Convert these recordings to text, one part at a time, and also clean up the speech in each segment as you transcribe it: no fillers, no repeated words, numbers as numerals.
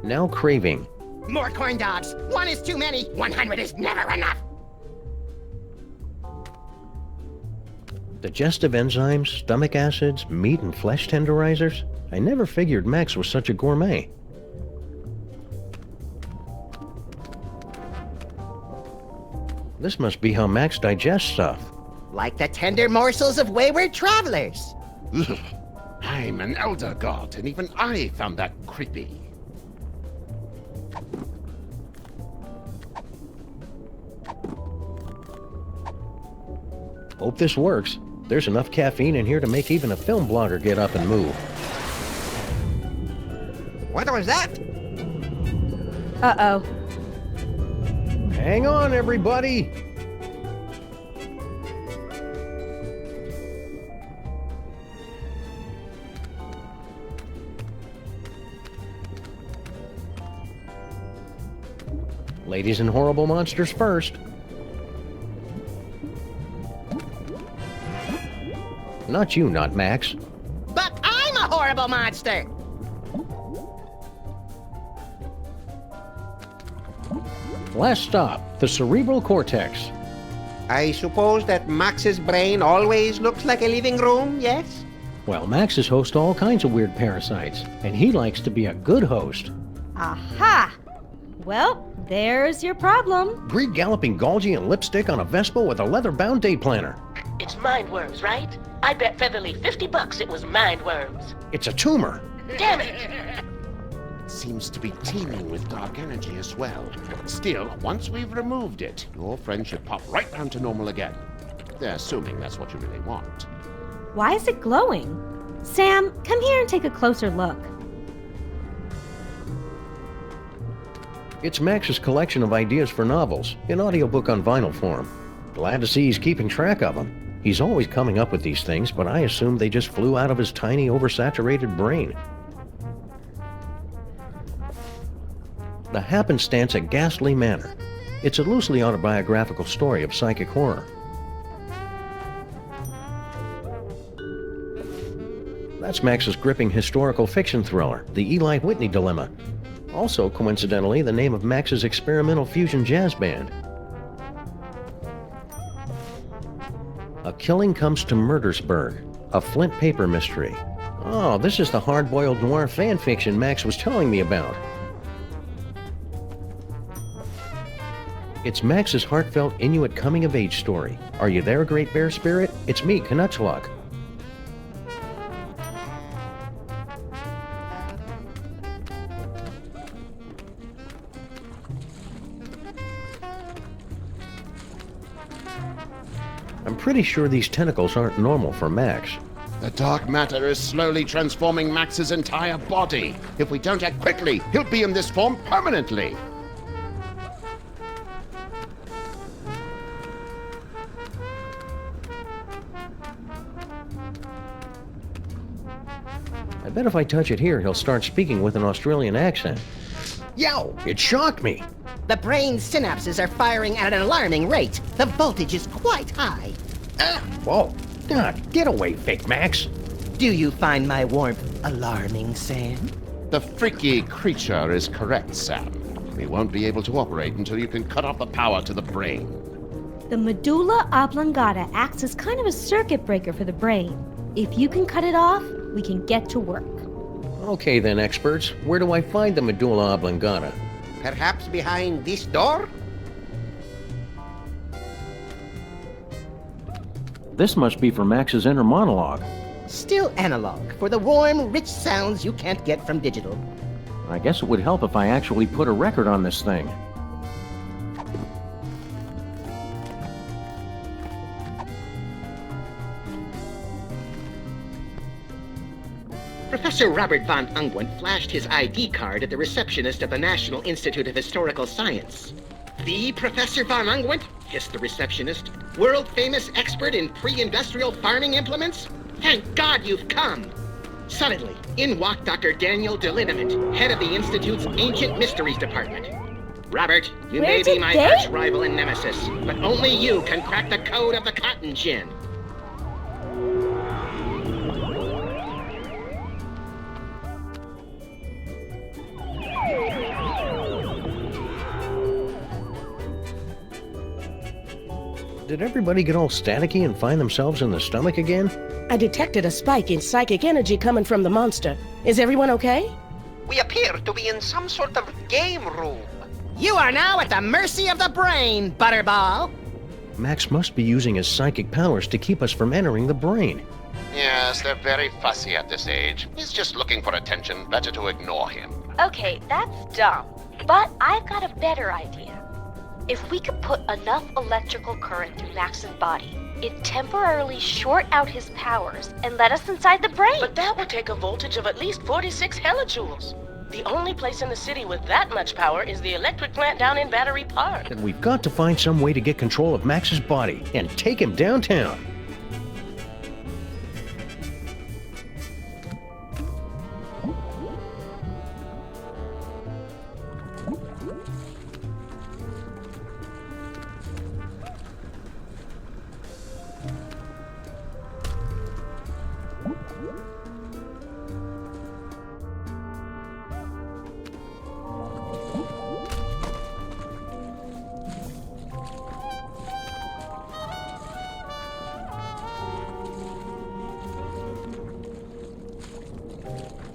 Now craving. More corn dogs. 1 is too many. 100 is never enough. Digestive enzymes, stomach acids, meat and flesh tenderizers. I never figured Max was such a gourmet. This must be how Max digests stuff. Like the tender morsels of wayward travelers. Ugh. I'm an elder god, and even I found that creepy. Hope this works. There's enough caffeine in here to make even a film blogger get up and move. What was that? Uh-oh. Hang on, everybody! Ladies and horrible monsters first. Not you, not Max. But I'm a horrible monster! Last stop, the cerebral cortex. I suppose that Max's brain always looks like a living room, yes? Well, Maxes host all kinds of weird parasites, and he likes to be a good host. Aha! Well, there's your problem. Greed galloping Golgi and lipstick on a Vespa with a leather-bound day planner. It's mind worms, right? I bet Featherly $50 it was mind worms. It's a tumor. Damn it! It seems to be teeming with dark energy as well. Still, once we've removed it, your friend should pop right down to normal again. Assuming that's what you really want. Why is it glowing? Sam, come here and take a closer look. It's Max's collection of ideas for novels, in audiobook on vinyl form. Glad to see he's keeping track of them. He's always coming up with these things, but I assume they just flew out of his tiny, oversaturated brain. The Happenstance at Ghastly Manor. It's a loosely autobiographical story of psychic horror. That's Max's gripping historical fiction thriller, The Eli Whitney Dilemma. Also, coincidentally, the name of Max's experimental fusion jazz band. A Killing Comes to Murdersburg, a Flint paper mystery. Oh, this is the hard-boiled noir fan fiction Max was telling me about. It's Max's heartfelt Inuit coming-of-age story. Are you there, Great Bear Spirit? It's me, Canuchlug. I'm pretty sure these tentacles aren't normal for Max. The dark matter is slowly transforming Max's entire body. If we don't act quickly, he'll be in this form permanently. I bet if I touch it here, he'll start speaking with an Australian accent. Yow! It shocked me! The brain synapses are firing at an alarming rate. The voltage is quite high. Whoa! God, get away, fake Max! Do you find my warmth alarming, Sam? The freaky creature is correct, Sam. We won't be able to operate until you can cut off the power to the brain. The medulla oblongata acts as kind of a circuit breaker for the brain. If you can cut it off, we can get to work. Okay then, experts. Where do I find the medulla oblongata? Perhaps behind this door? This must be for Max's inner monologue. Still analog, for the warm, rich sounds you can't get from digital. I guess it would help if I actually put a record on this thing. Professor Robert von Ungwent flashed his ID card at the receptionist of the National Institute of Historical Science. The Professor von Ungwent? Hissed the receptionist. World-famous expert in pre-industrial farming implements? Thank God you've come! Suddenly, in walked Dr. Daniel Deliniment, head of the Institute's Ancient Mysteries Department. Robert, you Where may be did my they- arch-rival and nemesis, but only you can crack the code of the cotton gin. Did everybody get all staticky and find themselves in the stomach again? I detected a spike in psychic energy coming from the monster. Is everyone okay? We appear to be in some sort of game room. You are now at the mercy of the brain, Butterball. Max must be using his psychic powers to keep us from entering the brain. Yes, they're very fussy at this age. He's just looking for attention. Better to ignore him. Okay, that's dumb. But I've got a better idea. If we could put enough electrical current through Max's body, it'd temporarily short out his powers and let us inside the brain. But that would take a voltage of at least 46 hellijoules. The only place in the city with that much power is the electric plant down in Battery Park. And we've got to find some way to get control of Max's body and take him downtown.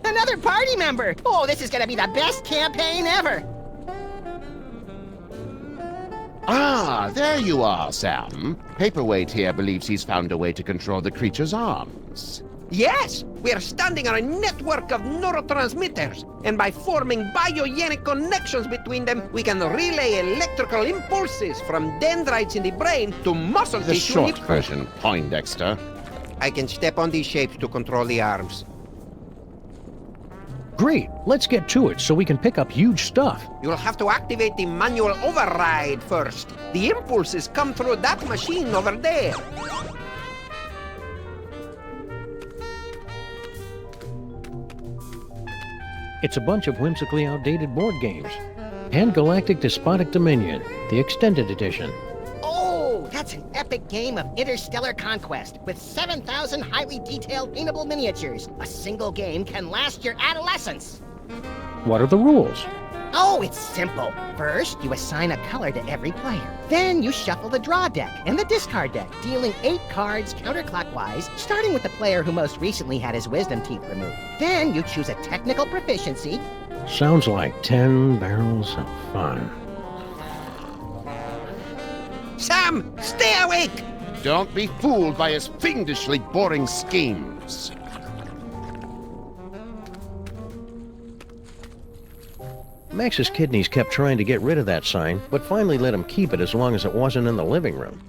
Another party member! Oh, this is gonna be the best campaign ever! Ah, there you are, Sam. Paperweight here believes he's found a way to control the creature's arms. Yes, we are standing on a network of neurotransmitters, and by forming biogenic connections between them, we can relay electrical impulses from dendrites in the brain to muscle The tissue. short version, Poindexter. I can step on these shapes to control the arms. Great, let's get to it so we can pick up huge stuff. You'll have to activate the manual override first. The impulses come through that machine over there. It's a bunch of whimsically outdated board games. And Galactic Despotic Dominion, the extended edition. Oh, that's an epic game of interstellar conquest with 7,000 highly detailed paintable miniatures. A single game can last your adolescence. What are the rules? Oh, it's simple. First, you assign a color to every player. Then you shuffle the draw deck and the discard deck, dealing 8 cards counterclockwise, starting with the player who most recently had his wisdom teeth removed. Then you choose a technical proficiency. Sounds like 10 barrels of fun. Sam, stay awake! Don't be fooled by his fiendishly boring schemes. Max's kidneys kept trying to get rid of that sign, but finally let him keep it as long as it wasn't in the living room.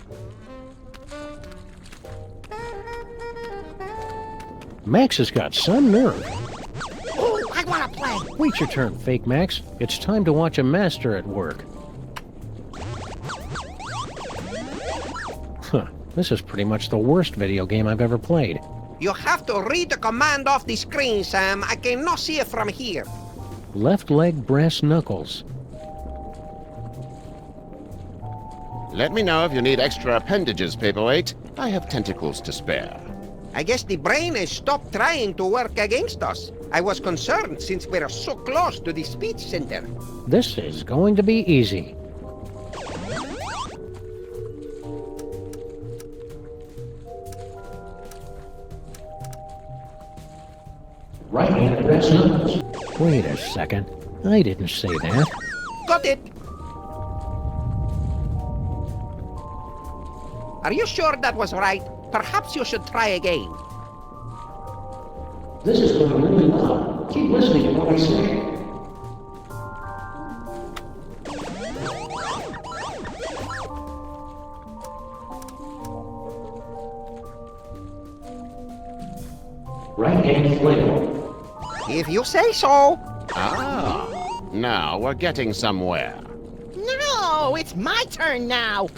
Max has got some nerve. Oh, I want to play. Wait your turn, Fake Max. It's time to watch a master at work. Huh, this is pretty much the worst video game I've ever played. You have to read the command off the screen, Sam. I cannot see it from here. Left leg brass knuckles. Let me know if you need extra appendages, Paperweight. I have tentacles to spare. I guess the brain has stopped trying to work against us. I was concerned since we're so close to the speech center. This is going to be easy. Right-handed brass knuckles. Wait a second. I didn't say that. Got it! Are you sure that was right? Perhaps you should try again. This is going really well. Keep listening to what I say. Right-handed flail. If you say so. Ah, now we're getting somewhere. No, it's my turn now.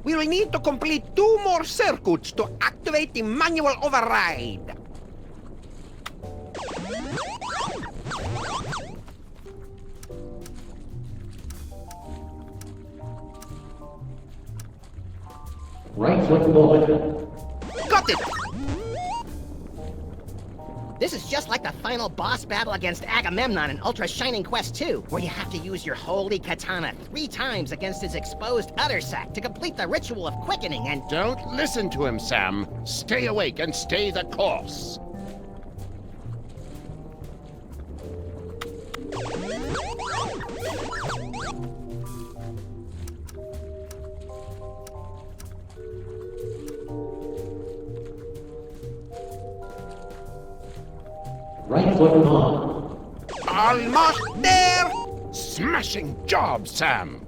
We will need to complete 2 more circuits to activate the manual override. Right foot bullet. Got it! This is just like the final boss battle against Agamemnon in Ultra Shining Quest 2, where you have to use your holy katana 3 times against his exposed other sack to complete the ritual of quickening and... Don't listen to him, Sam. Stay awake and stay the course. Right foot on. Almost there! Smashing job, Sam.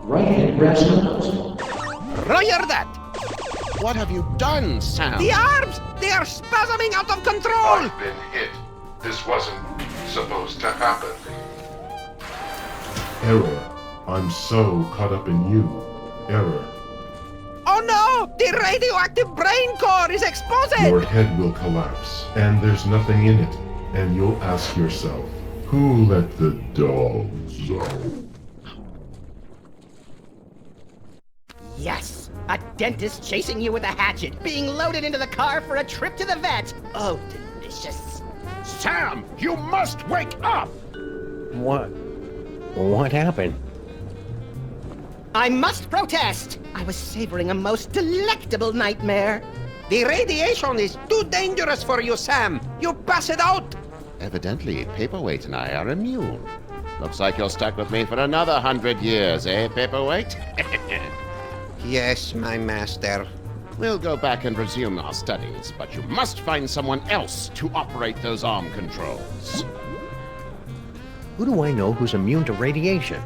Right hip rest nose. Roger that! What have you done, Sam? The arms! They are spasming out of control! I've been hit. This wasn't supposed to happen. Error. I'm so caught up in you. Error. Oh no! The radioactive brain core is exposed! Your head will collapse, and there's nothing in it. And you'll ask yourself, who let the dogs out? Yes! A dentist chasing you with a hatchet, being loaded into the car for a trip to the vet! Oh, delicious. Sam, you must wake up! What happened? I must protest! I was savoring a most delectable nightmare. The radiation is too dangerous for you, Sam! You pass it out! Evidently, Paperweight and I are immune. Looks like you're stuck with me for another 100 years, eh, Paperweight? Yes, my master. We'll go back and resume our studies, but you must find someone else to operate those arm controls. Who do I know who's immune to radiation?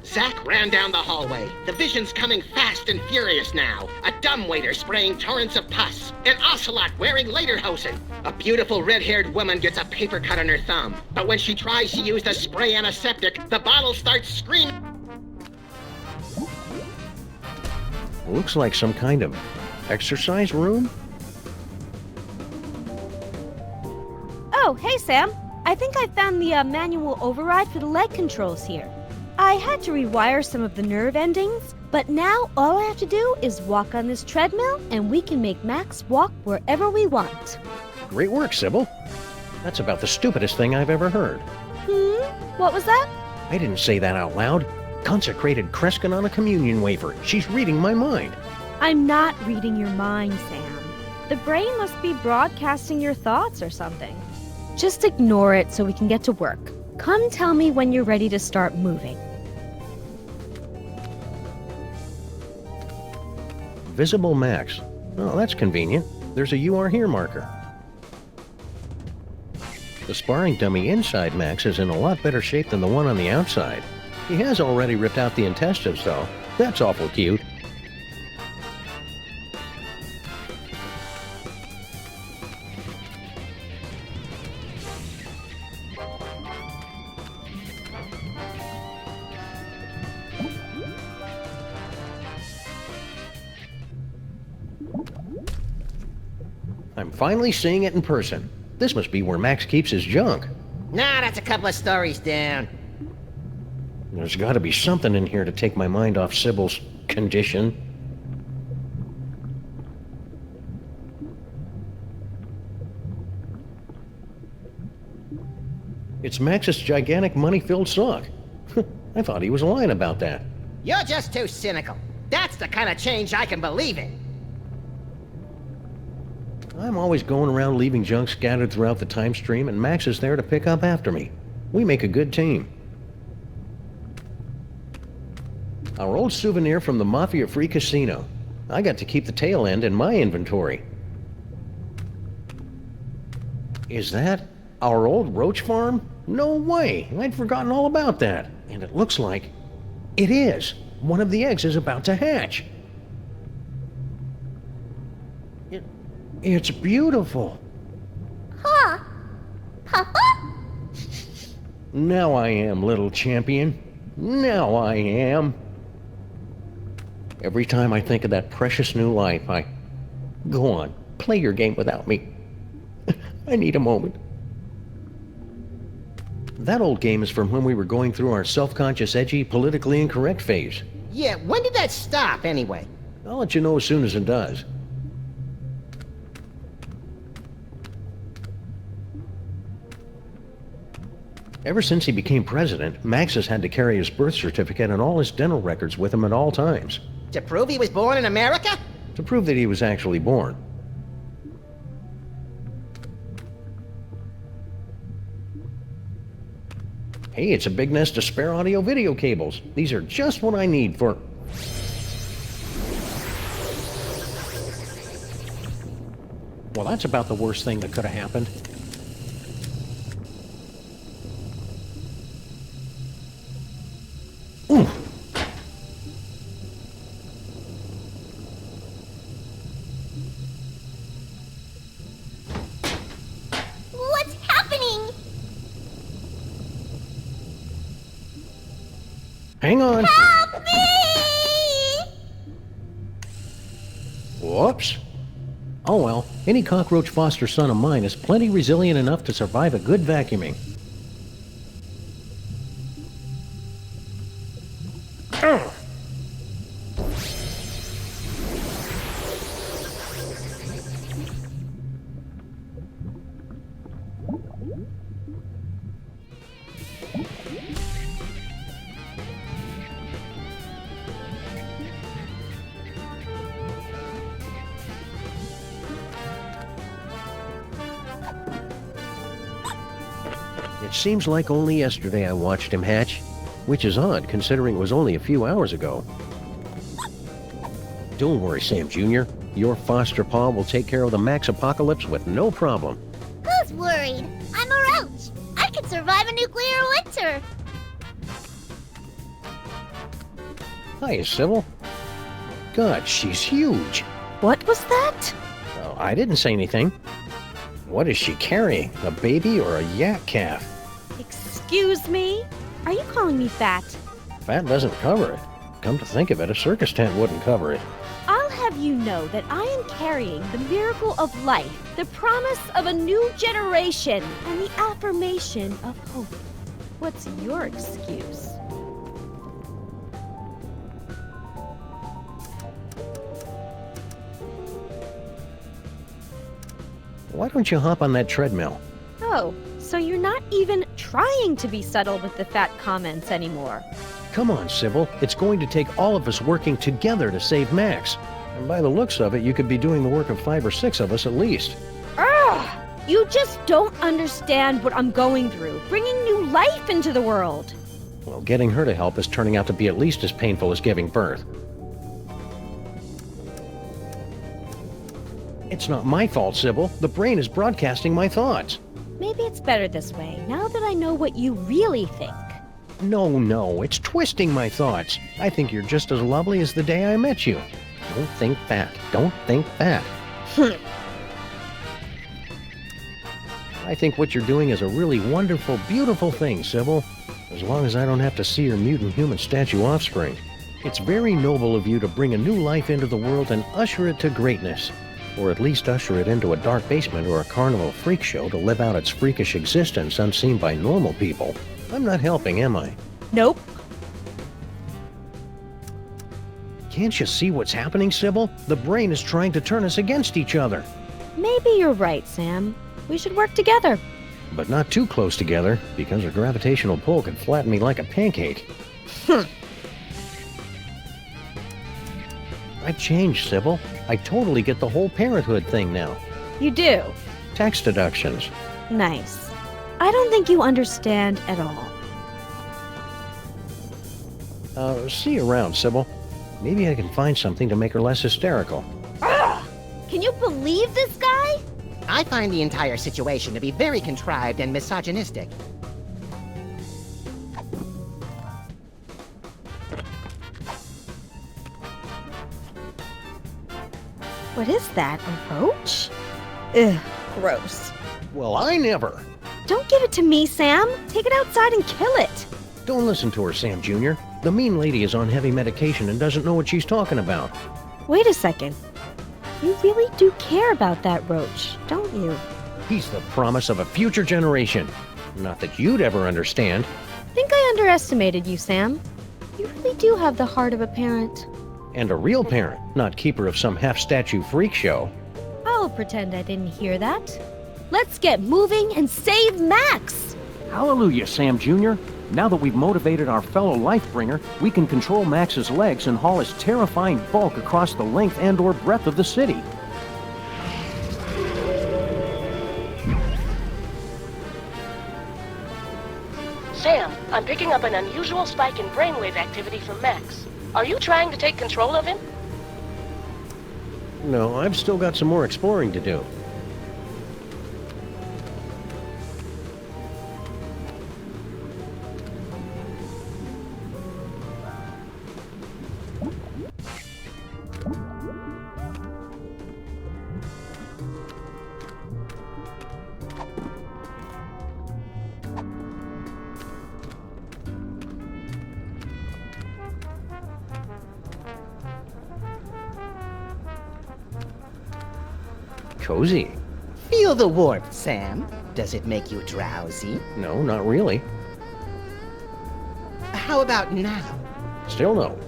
Zack ran down the hallway. The vision's coming fast and furious now. A dumbwaiter spraying torrents of pus. An ocelot wearing lederhosen. A beautiful red-haired woman gets a paper cut on her thumb. But when she tries to use the spray antiseptic, the bottle starts screaming. Looks like some kind of exercise room? Oh, hey, Sam. I think I found the manual override for the leg controls here. I had to rewire some of the nerve endings, but now all I have to do is walk on this treadmill and we can make Max walk wherever we want. Great work, Sybil. That's about the stupidest thing I've ever heard. What was that? I didn't say that out loud. Consecrated Kreskin on a communion wafer. She's reading my mind. I'm not reading your mind, Sam. The brain must be broadcasting your thoughts or something. Just ignore it so we can get to work. Come tell me when you're ready to start moving. Visible Max. Oh, that's convenient. There's a "You Are Here" marker. The sparring dummy inside Max is in a lot better shape than the one on the outside. He has already ripped out the intestines, though. That's awful cute. I'm finally seeing it in person. This must be where Max keeps his junk. Nah, that's a couple of stories down. There's got to be something in here to take my mind off Sybil's condition. It's Max's gigantic money-filled sock. I thought he was lying about that. You're just too cynical. That's the kind of change I can believe in. I'm always going around leaving junk scattered throughout the time stream, and Max is there to pick up after me. We make a good team. Our old souvenir from the Mafia-free casino. I got to keep the tail end in my inventory. Is that our old roach farm? No way! I'd forgotten all about that. And it looks like it is. One of the eggs is about to hatch. It's beautiful. Huh? Papa? Now I am, little champion. Now I am. Every time I think of that precious new life, I... Go on, play your game without me. I need a moment. That old game is from when we were going through our self-conscious, edgy, politically incorrect phase. Yeah, when did that stop, anyway? I'll let you know as soon as it does. Ever since he became president, Max has had to carry his birth certificate and all his dental records with him at all times. To prove he was born in America? To prove that he was actually born. Hey, it's a big nest of spare audio-video cables. These are just what I need for... Well, that's about the worst thing that could have happened. Ooh. What's happening? Hang on. Help me! Whoops. Oh well, any cockroach foster son of mine is plenty resilient enough to survive a good vacuuming. Ugh. It seems like only yesterday I watched him hatch, which is odd considering it was only a few hours ago. Don't worry, Sam Jr. Your foster paw will take care of the Max apocalypse with no problem. Who's worried? I'm a roach. I could survive a nuclear winter. Hiya, Sybil. God, she's huge. What was that? Oh, I didn't say anything. What is she carrying? A baby or a yak calf? Excuse me? Are you calling me fat? Fat doesn't cover it. Come to think of it, a circus tent wouldn't cover it. I'll have you know that I am carrying the miracle of life, the promise of a new generation, and the affirmation of hope. What's your excuse? Why don't you hop on that treadmill? Oh, so you're not even trying to be subtle with the fat comments anymore. Come on, Sybil. It's going to take all of us working together to save Max. And by the looks of it, you could be doing the work of 5 or 6 of us at least. Ugh! You just don't understand what I'm going through, bringing new life into the world. Well, getting her to help is turning out to be at least as painful as giving birth. It's not my fault, Sybil. The brain is broadcasting my thoughts. Maybe it's better this way, now that I know what you really think. No, it's twisting my thoughts. I think you're just as lovely as the day I met you. Don't think that. Don't think that. I think what you're doing is a really wonderful, beautiful thing, Sybil. As long as I don't have to see your mutant human statue offspring. It's very noble of you to bring a new life into the world and usher it to greatness. Or at least usher it into a dark basement or a carnival freak show to live out its freakish existence unseen by normal people. I'm not helping, am I? Nope. Can't you see what's happening, Sybil? The brain is trying to turn us against each other. Maybe you're right, Sam. We should work together. But not too close together, because a gravitational pull could flatten me like a pancake. I've changed, Sybil. I totally get the whole parenthood thing now. You do? Tax deductions. Nice. I don't think you understand at all. See you around, Sybil. Maybe I can find something to make her less hysterical. Ugh! Can you believe this guy? I find the entire situation to be very contrived and misogynistic. What is that, a roach? Ugh, gross. Well, I never. Don't give it to me, Sam. Take it outside and kill it. Don't listen to her, Sam Jr. The mean lady is on heavy medication and doesn't know what she's talking about. Wait a second. You really do care about that roach, don't you? He's the promise of a future generation. Not that you'd ever understand. Think I underestimated you, Sam. You really do have the heart of a parent. And a real parent, not keeper of some half-statue freak show. I'll pretend I didn't hear that. Let's get moving and save Max! Hallelujah, Sam Jr. Now that we've motivated our fellow Lifebringer, we can control Max's legs and haul his terrifying bulk across the length and/or breadth of the city. Sam, I'm picking up an unusual spike in brainwave activity from Max. Are you trying to take control of him? No, I've still got some more exploring to do. Cozy. Feel the warmth, Sam. Does it make you drowsy? No, not really. How about now? Still no.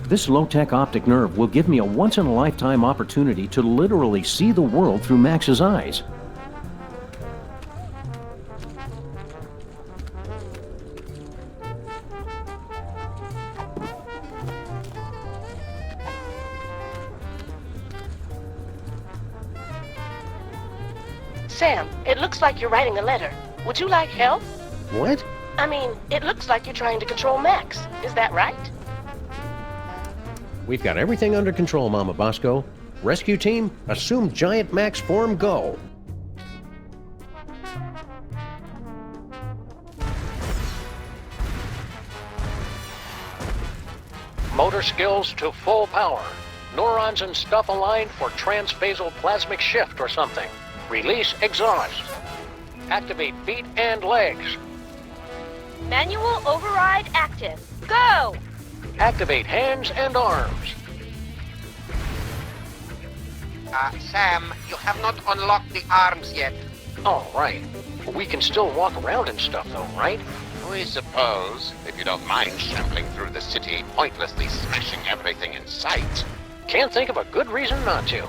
This low-tech optic nerve will give me a once-in-a-lifetime opportunity to literally see the world through Max's eyes. Sam, it looks like you're writing a letter. Would you like help? What? I mean, it looks like you're trying to control Max. Is that right? We've got everything under control, Mama Bosco. Rescue team, assume Giant Max form, go. Motor skills to full power. Neurons and stuff aligned for transphasal plasmic shift or something. Release exhaust. Activate feet and legs. Manual override active. Go! Activate hands and arms. Sam, you have not unlocked the arms yet. All right. We can still walk around and stuff though, right? We suppose, if you don't mind shambling through the city, pointlessly smashing everything in sight. Can't think of a good reason not to.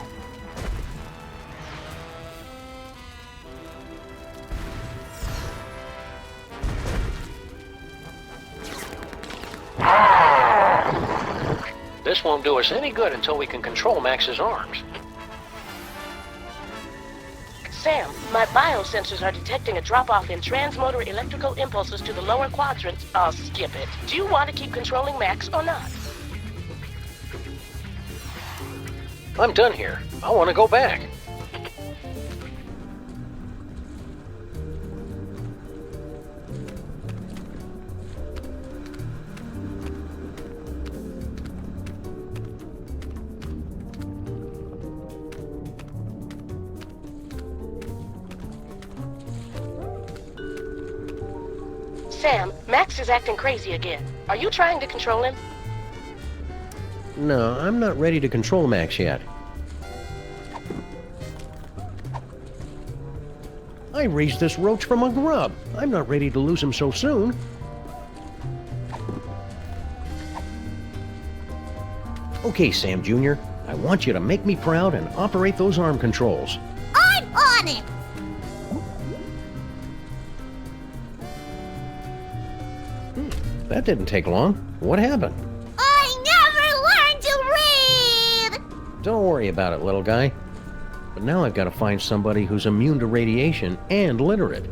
This won't do us any good until we can control Max's arms. Sam, my biosensors are detecting a drop-off in transmotor electrical impulses to the lower quadrants. I'll skip it. Do you want to keep controlling Max or not? I'm done here. I want to go back. Sam, Max is acting crazy again. Are you trying to control him? No, I'm not ready to control Max yet. I raised this roach from a grub. I'm not ready to lose him so soon. Okay, Sam Jr., I want you to make me proud and operate those arm controls. I'm on it! That didn't take long. What happened? I never learned to read! Don't worry about it, little guy. But now I've got to find somebody who's immune to radiation and literate.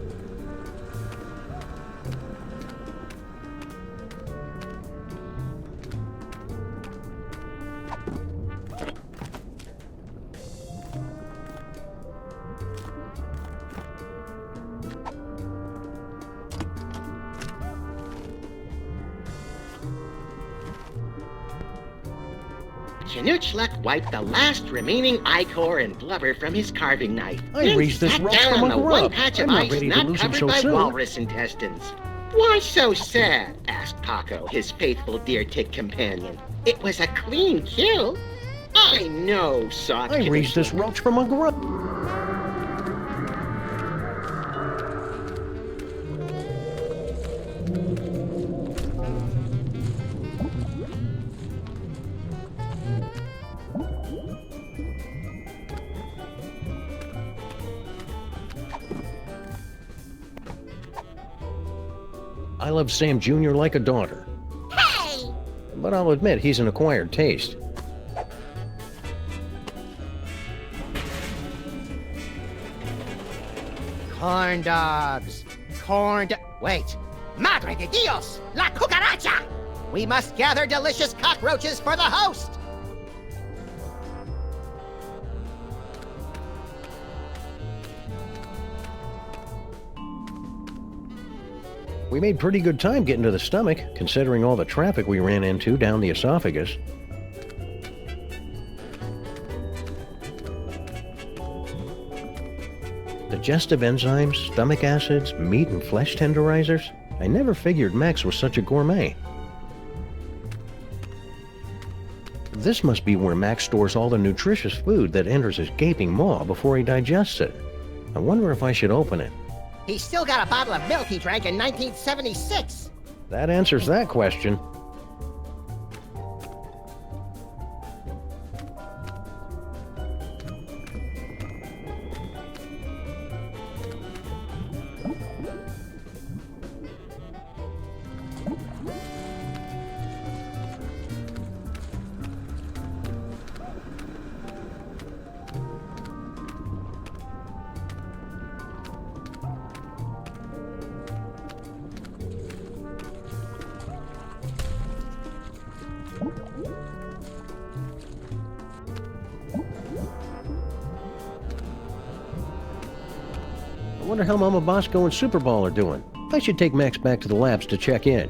Canuchluk wiped the last remaining ichor and blubber from his carving knife. I then raised this sat roach down from on a the one grub. patch of I'm not ice ready to not lose him covered so by soon. walrus intestines. Why so sad? Asked Paco, his faithful deer tick companion. It was a clean kill. I know, soft I raised this roach from a grub. I love Sam Jr. like a daughter. Hey! But I'll admit he's an acquired taste. Corn dogs. Wait. Madre de Dios! La cucaracha! We must gather delicious cockroaches for the host! We made pretty good time getting to the stomach, considering all the traffic we ran into down the esophagus. Digestive enzymes, stomach acids, meat and flesh tenderizers. I never figured Max was such a gourmet. This must be where Max stores all the nutritious food that enters his gaping maw before he digests it. I wonder if I should open it. He's still got a bottle of milk he drank in 1976. That answers that question. I wonder how Mama Bosco and Super Ball are doing. I should take Max back to the labs to check in.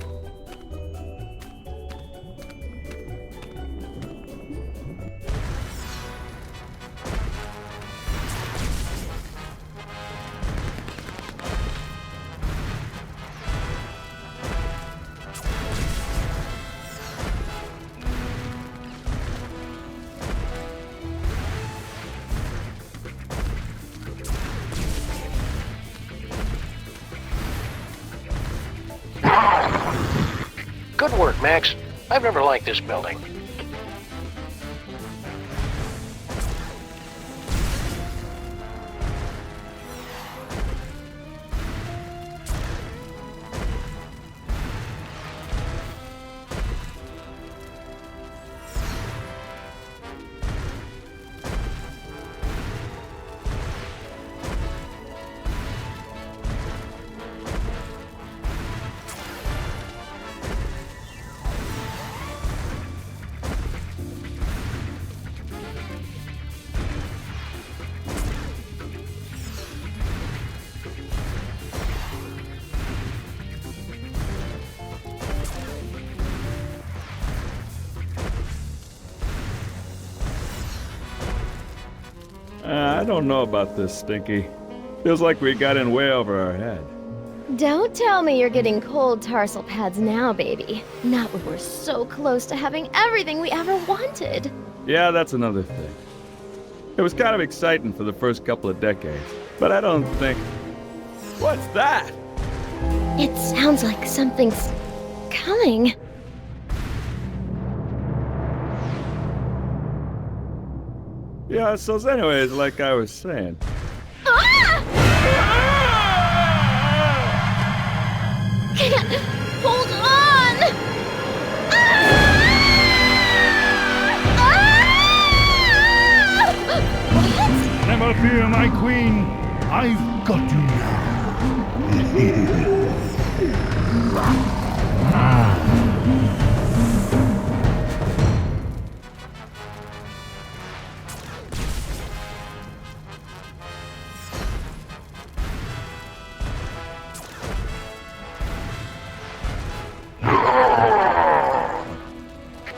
Good work, Max. I've never liked this building. I don't know about this, Stinky. Feels like we got in way over our head. Don't tell me you're getting cold tarsal pads now, baby. Not when we're so close to having everything we ever wanted. Yeah, that's another thing. It was kind of exciting for the first couple of decades, but I don't think... What's that? It sounds like something's coming. Yeah, so anyways, like I was saying... Can't hold on! What? Never fear, my queen. I've got you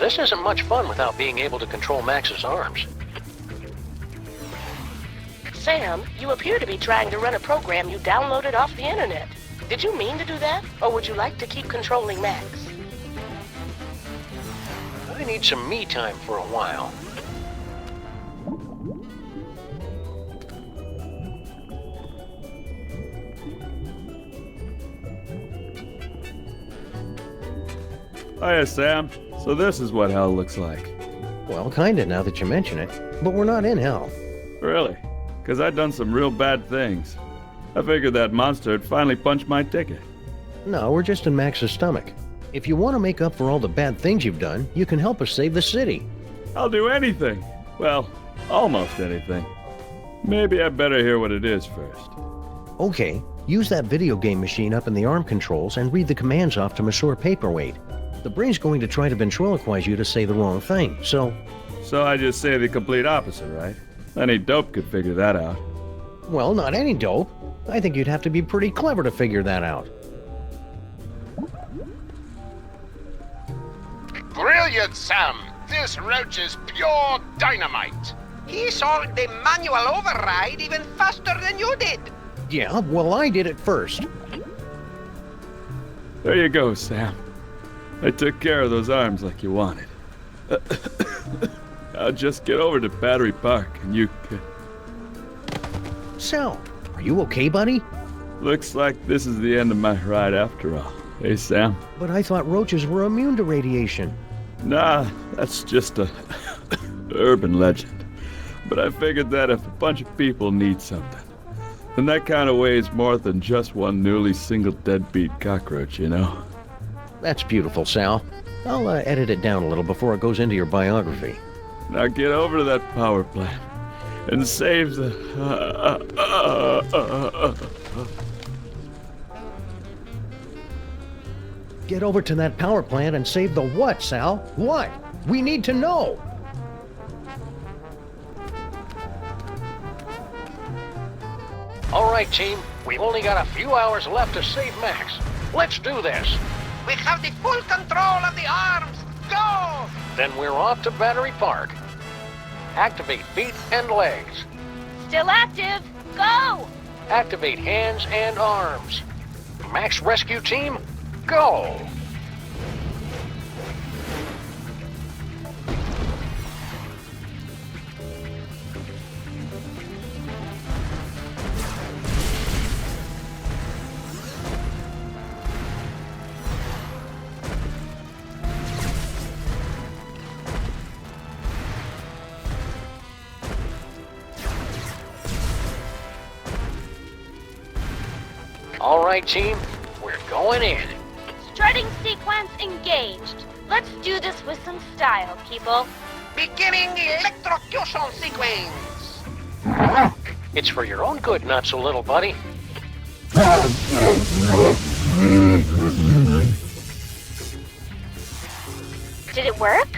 This isn't much fun without being able to control Max's arms. Sam, you appear to be trying to run a program you downloaded off the internet. Did you mean to do that, or would you like to keep controlling Max? I need some me time for a while. Hiya, Sam. So this is what hell looks like. Well, kinda now that you mention it. But we're not in hell. Really? Because I'd done some real bad things. I figured that monster had finally punched my ticket. No, we're just in Max's stomach. If you want to make up for all the bad things you've done, you can help us save the city. I'll do anything. Well, almost anything. Maybe I better hear what it is first. Okay, use that video game machine up in the arm controls and read the commands off to Monsieur Paperweight. The brain's going to try to ventriloquize you to say the wrong thing, so... So I just say the complete opposite, right? Any dope could figure that out. Well, not any dope. I think you'd have to be pretty clever to figure that out. Brilliant, Sam! This roach is pure dynamite! He solved the manual override even faster than you did. Yeah, well, I did it first. There you go, Sam. I took care of those arms like you wanted. I'll just get over to Battery Park and you can... Sal, are you okay, buddy? Looks like this is the end of my ride after all. Hey, Sam. But I thought roaches were immune to radiation. Nah, that's just a urban legend. But I figured that if a bunch of people need something, then that kind of weighs more than just one newly single deadbeat cockroach, you know? That's beautiful, Sal. I'll edit it down a little before it goes into your biography. Now get over to that power plant and save the... Get over to that power plant and save the what, Sal? What? We need to know! All right, team. We've only got a few hours left to save Max. Let's do this. We have the full control of the arms. Go! Then we're off to Battery Park. Activate feet and legs. Still active. Go! Activate hands and arms. Max Rescue Team, go! All right, team, we're going in. Strutting sequence engaged. Let's do this with some style, people. Beginning electrocution sequence. It's for your own good, not so little buddy. Did it work?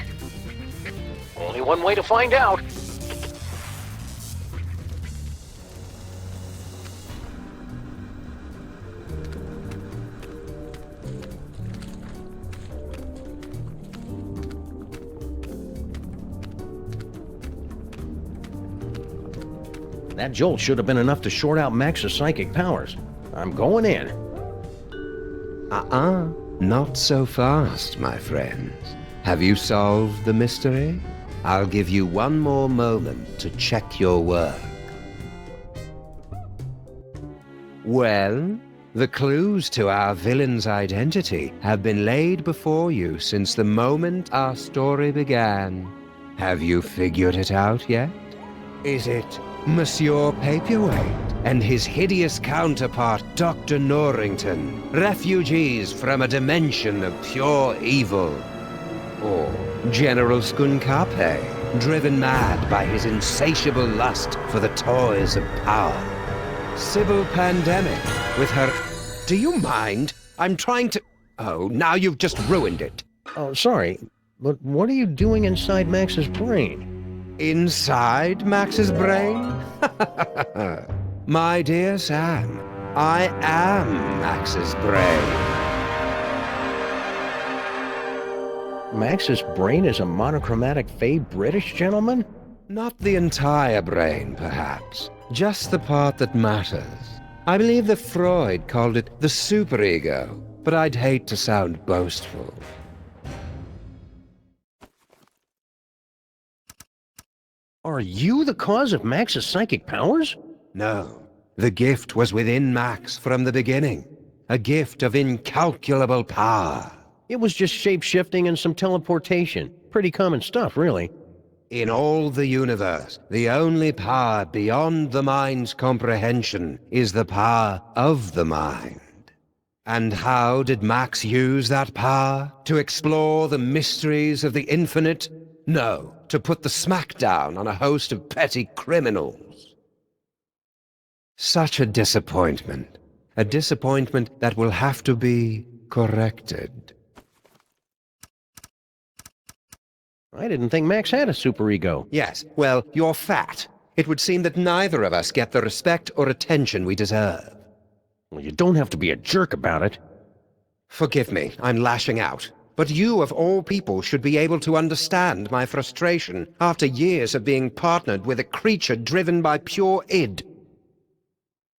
Only one way to find out. That jolt should have been enough to short out Max's psychic powers. I'm going in. Not so fast, my friends. Have you solved the mystery? I'll give you one more moment to check your work. Well, the clues to our villain's identity have been laid before you since the moment our story began. Have you figured it out yet? Is it Monsieur Paperweight and his hideous counterpart, Dr. Norrington, refugees from a dimension of pure evil? Or General Skunkape, driven mad by his insatiable lust for the toys of power? Sybil Pandemic, with her... Do you mind? I'm trying to... Oh, now you've just ruined it. Oh, sorry, but what are you doing inside Max's brain? Inside Max's brain? My dear Sam, I am Max's brain. Max's brain is a monochromatic Fey British gentleman? Not the entire brain, perhaps. Just the part that matters. I believe that Freud called it the superego, but I'd hate to sound boastful. Are you the cause of Max's psychic powers? No. The gift was within Max from the beginning. A gift of incalculable power. It was just shape-shifting and some teleportation. Pretty common stuff, really. In all the universe, the only power beyond the mind's comprehension is the power of the mind. And how did Max use that power? To explore the mysteries of the infinite? No, to put the smackdown on a host of petty criminals. Such a disappointment. A disappointment that will have to be corrected. I didn't think Max had a superego. Yes, well, you're fat. It would seem that neither of us get the respect or attention we deserve. Well, you don't have to be a jerk about it. Forgive me, I'm lashing out. But you, of all people, should be able to understand my frustration after years of being partnered with a creature driven by pure id.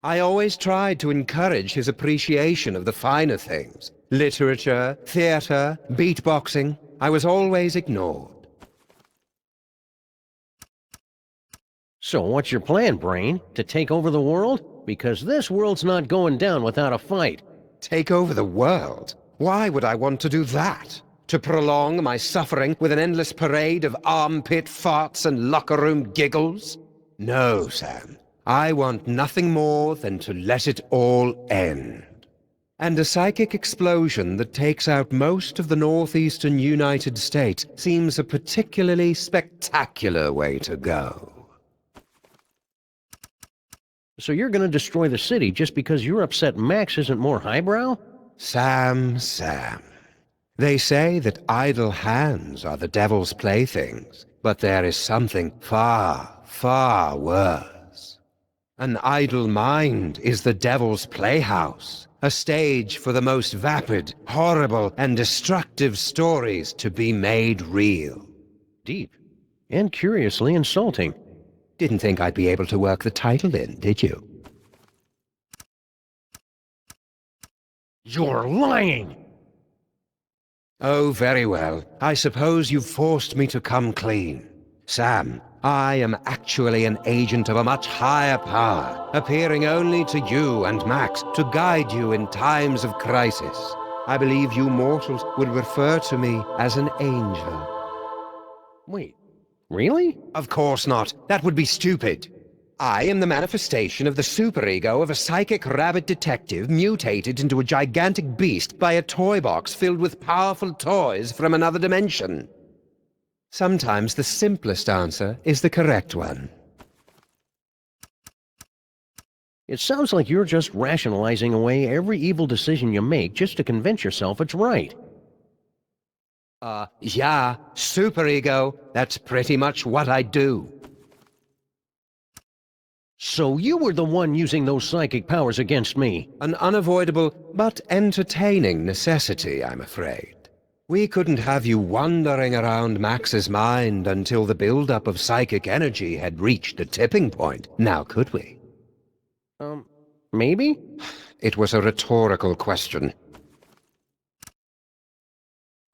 I always tried to encourage his appreciation of the finer things. Literature, theater, beatboxing. I was always ignored. So what's your plan, Brain? To take over the world? Because this world's not going down without a fight. Take over the world? Why would I want to do that? To prolong my suffering with an endless parade of armpit farts and locker room giggles? No, Sam. I want nothing more than to let it all end. And a psychic explosion that takes out most of the northeastern United States seems a particularly spectacular way to go. So you're gonna destroy the city just because you're upset Max isn't more highbrow? Sam. They say that idle hands are the devil's playthings, but there is something far, far worse. An idle mind is the devil's playhouse, a stage for the most vapid, horrible, and destructive stories to be made real. Deep. And curiously insulting. Didn't think I'd be able to work the title in, did you? You're lying! Oh, very well. I suppose you've forced me to come clean. Sam, I am actually an agent of a much higher power, appearing only to you and Max to guide you in times of crisis. I believe you mortals would refer to me as an angel. Wait, really? Of course not. That would be stupid. I am the manifestation of the superego of a psychic rabbit detective mutated into a gigantic beast by a toy box filled with powerful toys from another dimension. Sometimes the simplest answer is the correct one. It sounds like you're just rationalizing away every evil decision you make just to convince yourself it's right. Yeah, superego. That's pretty much what I do. So you were the one using those psychic powers against me? An unavoidable but entertaining necessity, I'm afraid. We couldn't have you wandering around Max's mind until the buildup of psychic energy had reached a tipping point, now could we? Maybe? It was a rhetorical question.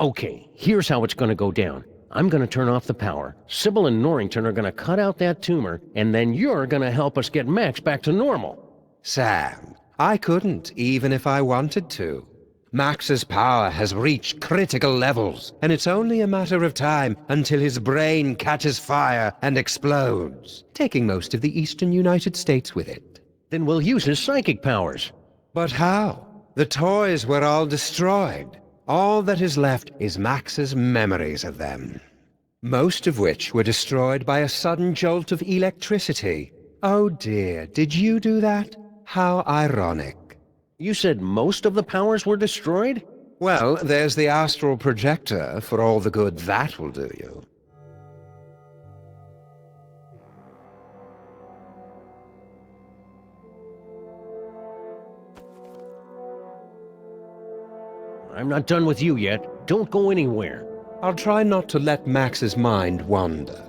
Okay, here's how it's gonna go down. I'm gonna turn off the power. Sybil and Norrington are gonna cut out that tumor, and then you're gonna help us get Max back to normal. Sam, I couldn't, even if I wanted to. Max's power has reached critical levels, and it's only a matter of time until his brain catches fire and explodes, taking most of the eastern United States with it. Then we'll use his psychic powers. But how? The toys were all destroyed. All that is left is Max's memories of them. Most of which were destroyed by a sudden jolt of electricity. Oh dear, did you do that? How ironic. You said most of the powers were destroyed? Well, there's the astral projector, for all the good that will do you. I'm not done with you yet. Don't go anywhere. I'll try not to let Max's mind wander.